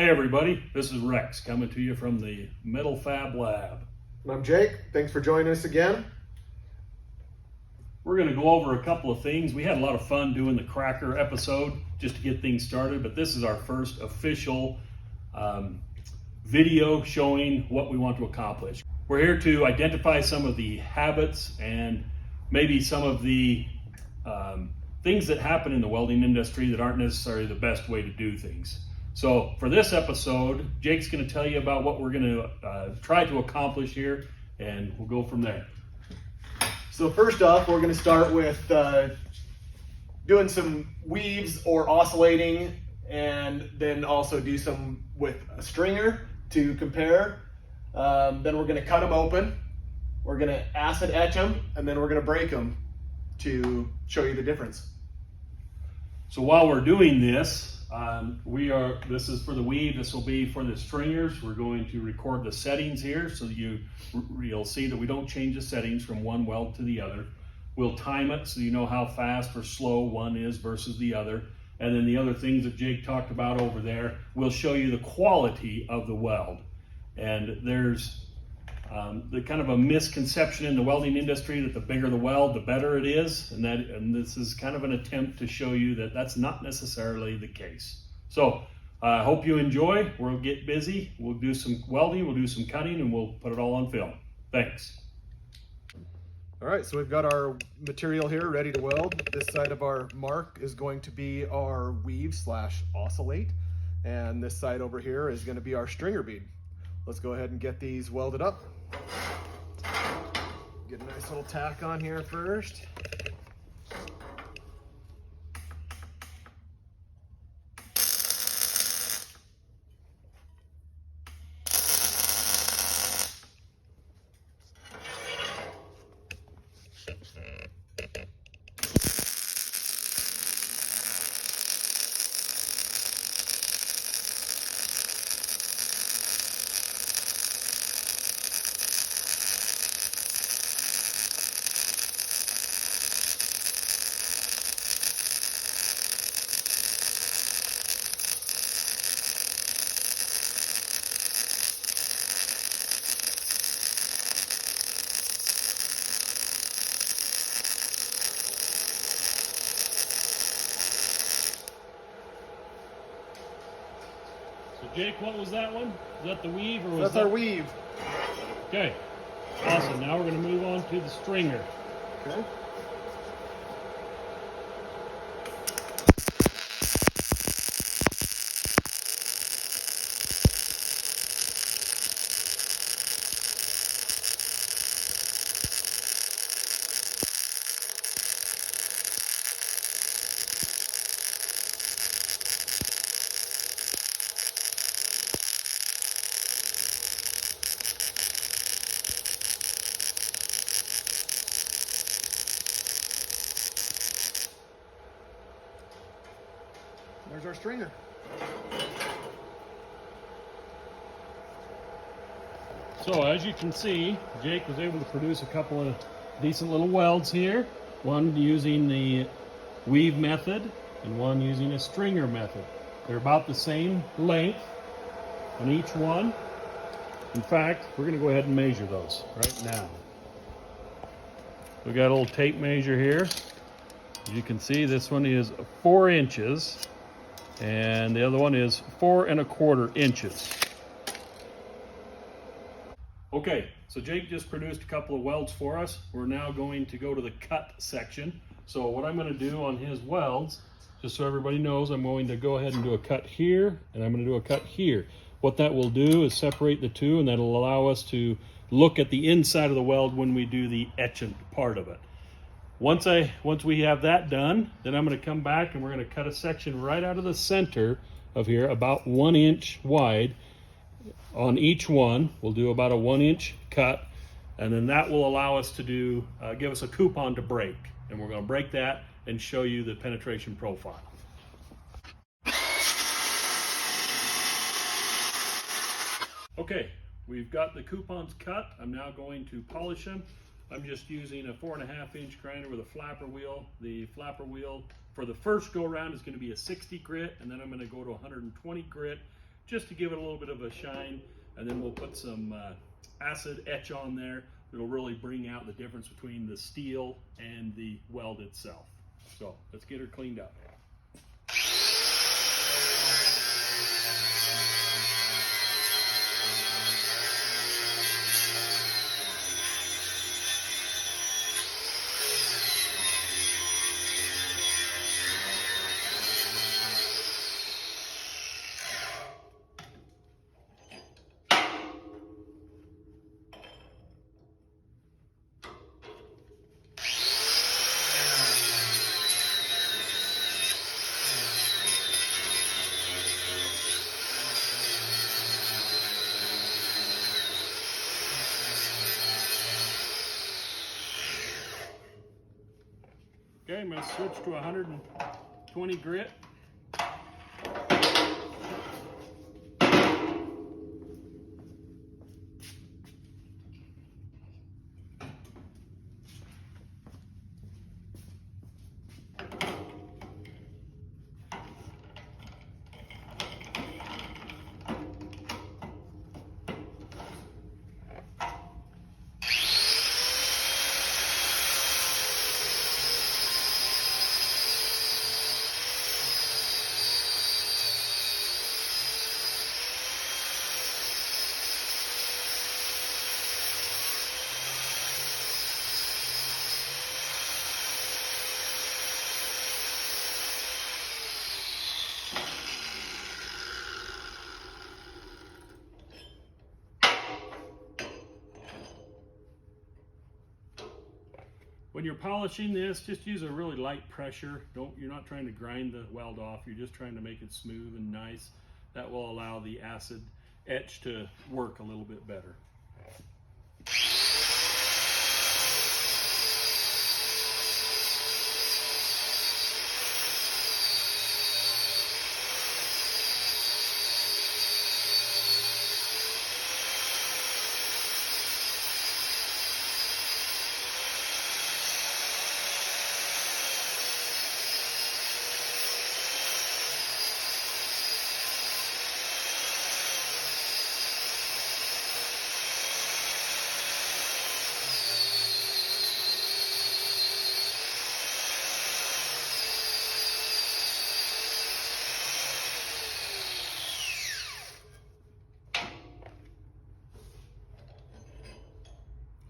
Hey everybody, this is Rex coming to you from the Metal Fab Lab. And I'm Jake. Thanks for joining us again. We're going to go over a couple of things. We had a lot of fun doing the cracker episode just to get things started, but this is our first official video showing what we want to accomplish. We're here to identify some of the habits and maybe some of the things that happen in the welding industry that aren't necessarily the best way to do things. So for this episode, Jake's going to tell you about what we're going to try to accomplish here, and we'll go from there. So first off, we're going to start with doing some weaves or oscillating, and then also do some with a stringer to compare. Then we're going to cut them open, we're going to acid etch them, and then we're going to break them to show you the difference. So while we're doing this, this is for the weave, this will be for the stringers. We're going to record the settings here so that you'll see that we don't change the settings from one weld to the other. We'll time it so you know how fast or slow one is versus the other. And then the other things that Jake talked about over there, we'll show you the quality of the weld. And there's the kind of a misconception in the welding industry that the bigger the weld, the better it is. And this is kind of an attempt to show you that that's not necessarily the case. So I hope you enjoy. We'll get busy. We'll do some welding, we'll do some cutting, and we'll put it all on film. Thanks. All right, so we've got our material here ready to weld. This side of our mark is going to be our weave / oscillate. And this side over here is going to be our stringer bead. Let's go ahead and get these welded up. Get a nice little tack on here first. So Jake, what was that one? Is that the weave or was That's our weave. Okay, awesome. Now we're going to move on to the stringer. Okay. There's our stringer. So as you can see, Jake was able to produce a couple of decent little welds here. One using the weave method and one using a stringer method. They're about the same length on each one. In fact, we're going to go ahead and measure those right now. We've got a little tape measure here. As you can see, this one is 4 inches. And the other one is 4 1/4 inches. Okay, so Jake just produced a couple of welds for us. We're now going to go to the cut section. So what I'm going to do on his welds, just so everybody knows, I'm going to go ahead and do a cut here, and I'm going to do a cut here. What that will do is separate the two, and that'll allow us to look at the inside of the weld when we do the etchant part of it. Once we have that done, then I'm going to come back and we're going to cut a section right out of the center of here, about 1 inch wide on each one. We'll do about a 1 inch cut, and then that will allow us to do, give us a coupon to break. And we're going to break that and show you the penetration profile. Okay, we've got the coupons cut. I'm now going to polish them. I'm just using a 4.5 inch grinder with a flapper wheel. The flapper wheel for the first go around is going to be a 60 grit, and then I'm going to go to 120 grit just to give it a little bit of a shine, and then we'll put some acid etch on there. It'll really bring out the difference between the steel and the weld itself. So let's get her cleaned up. Okay, I'm going to switch to 120 grit. When you're polishing this, just use a really light pressure. You're not trying to grind the weld off. You're just trying to make it smooth and nice. That will allow the acid etch to work a little bit better.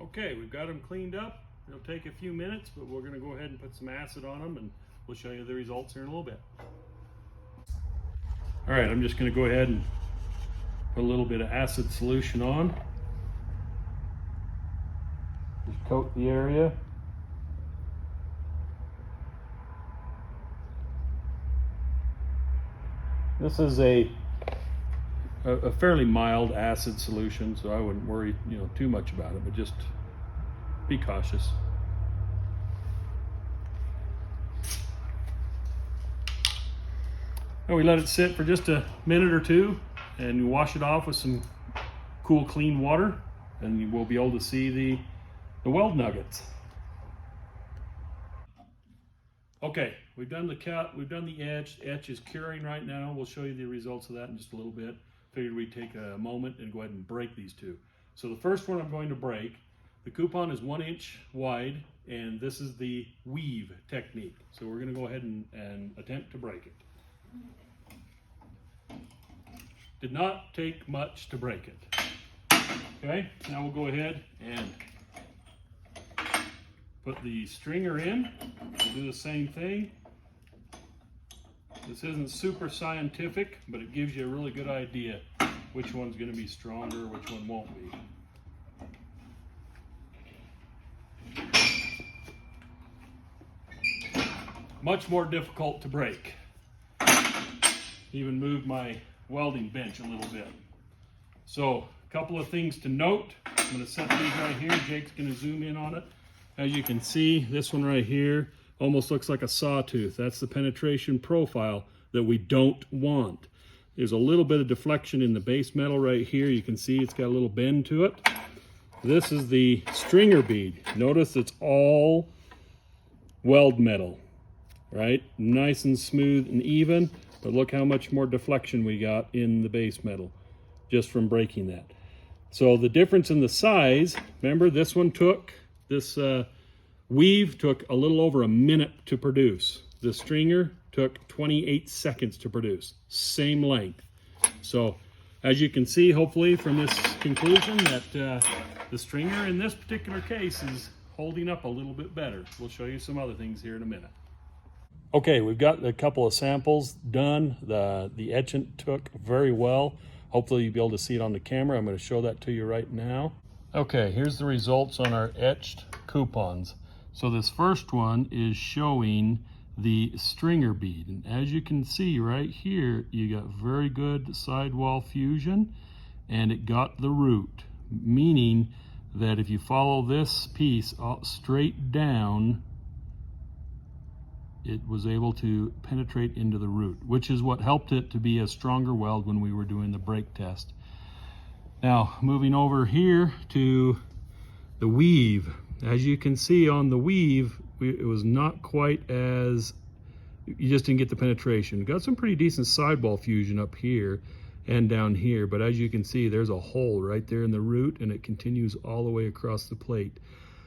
Okay, we've got them cleaned up. It'll take a few minutes, but we're going to go ahead and put some acid on them, and we'll show you the results here in a little bit. All right, I'm just going to go ahead and put a little bit of acid solution on. Just coat the area. This is a fairly mild acid solution, so I wouldn't worry, too much about it, but just be cautious. And we let it sit for just a minute or two, and you wash it off with some cool, clean water, and you will be able to see the weld nuggets. Okay, we've done the cut, we've done the etch. Etch is curing right now. We'll show you the results of that in just a little bit. Figured we'd take a moment and go ahead and break these two. So the first one I'm going to break, the coupon is 1 inch wide, and this is the weave technique. So we're going to go ahead and attempt to break it. Did not take much to break it. Okay, now we'll go ahead and put the stringer in. We'll do the same thing. This isn't super scientific, but it gives you a really good idea which one's going to be stronger, which one won't be. Much more difficult to break. Even moved my welding bench a little bit. So, a couple of things to note. I'm going to set these right here. Jake's going to zoom in on it. As you can see, this one right here almost looks like a sawtooth. That's the penetration profile that we don't want. There's a little bit of deflection in the base metal right here. You can see it's got a little bend to it. This is the stringer bead. Notice it's all weld metal. right? Nice and smooth and even, but look how much more deflection we got in the base metal just from breaking that. So the difference in the size, remember this weave took a little over a minute to produce. The stringer took 28 seconds to produce, same length. So as you can see, hopefully from this conclusion, that the stringer in this particular case is holding up a little bit better. We'll show you some other things here in a minute. Okay, we've got a couple of samples done. The etchant took very well. Hopefully you'll be able to see it on the camera. I'm going to show that to you right now. Okay, here's the results on our etched coupons. So this first one is showing the stringer bead. And as you can see right here, you got very good sidewall fusion, and it got the root, meaning that if you follow this piece straight down, it was able to penetrate into the root, which is what helped it to be a stronger weld when we were doing the break test. Now, moving over here to the weave. As you can see on the weave, it was not quite as, you just didn't get the penetration. Got some pretty decent sidewall fusion up here and down here, but as you can see, there's a hole right there in the root, and it continues all the way across the plate.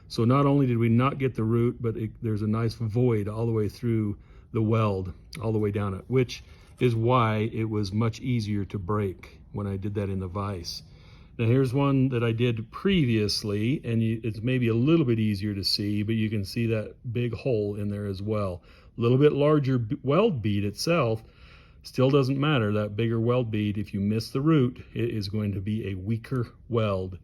So not only did we not get the root, but there's a nice void all the way through the weld, all the way down it, which is why it was much easier to break when I did that in the vise. Now here's one that I did previously, and it's maybe a little bit easier to see, but you can see that big hole in there as well. A little bit larger weld bead itself, still doesn't matter. That bigger weld bead, if you miss the root, it is going to be a weaker weld.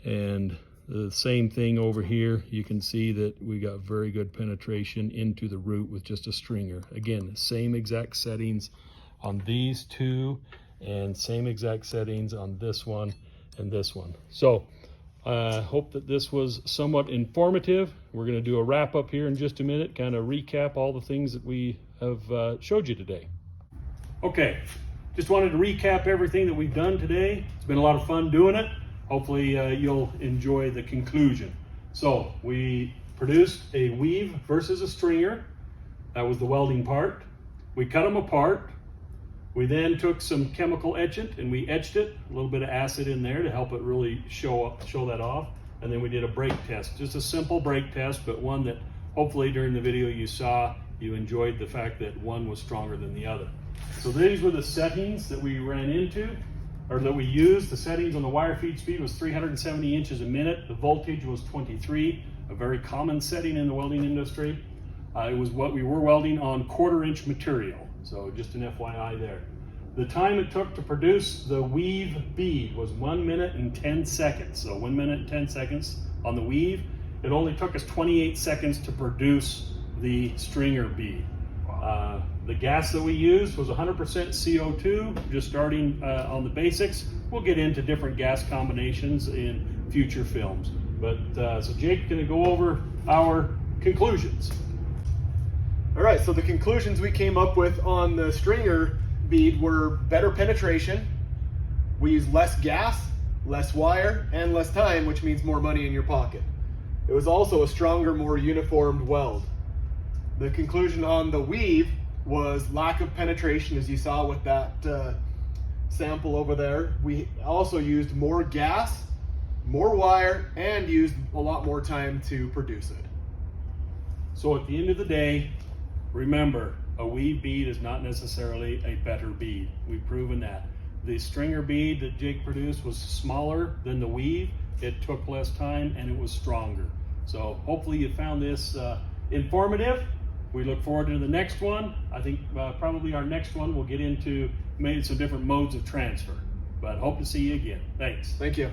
And the same thing over here, you can see that we got very good penetration into the root with just a stringer. Again, the same exact settings on these two, and same exact settings on this one and this one. So hope that this was somewhat informative. We're going to do a wrap up here in just a minute, kind of recap all the things that we have showed you today. Okay, just wanted to recap everything that we've done today. It's been a lot of fun doing it. Hopefully you'll enjoy the conclusion. So we produced a weave versus a stringer. That was the welding part. We cut them apart. We then took some chemical etchant and we etched it, a little bit of acid in there to help it really show that off. And then we did a break test, just a simple break test, but one that hopefully during the video you saw, you enjoyed the fact that one was stronger than the other. So these were the settings that we ran into, or that we used. The settings on the wire feed speed was 370 inches a minute. The voltage was 23, a very common setting in the welding industry. It was what we were welding on 1/4 inch material. So just an FYI there. The time it took to produce the weave bead was 1 minute and 10 seconds. So 1 minute and 10 seconds on the weave. It only took us 28 seconds to produce the stringer bead. The gas that we used was 100% CO2, just starting on the basics. We'll get into different gas combinations in future films. But so Jake's gonna go over our conclusions. All right, so the conclusions we came up with on the stringer bead were better penetration. We used less gas, less wire, and less time, which means more money in your pocket. It was also a stronger, more uniformed weld. The conclusion on the weave was lack of penetration, as you saw with that sample over there. We also used more gas, more wire, and used a lot more time to produce it. So at the end of the day, remember, a weave bead is not necessarily a better bead. We've proven that. The stringer bead that Jake produced was smaller than the weave. It took less time and it was stronger. So hopefully you found this informative. We look forward to the next one. I think probably our next one will get into maybe some different modes of transfer. But hope to see you again. Thanks. Thank you.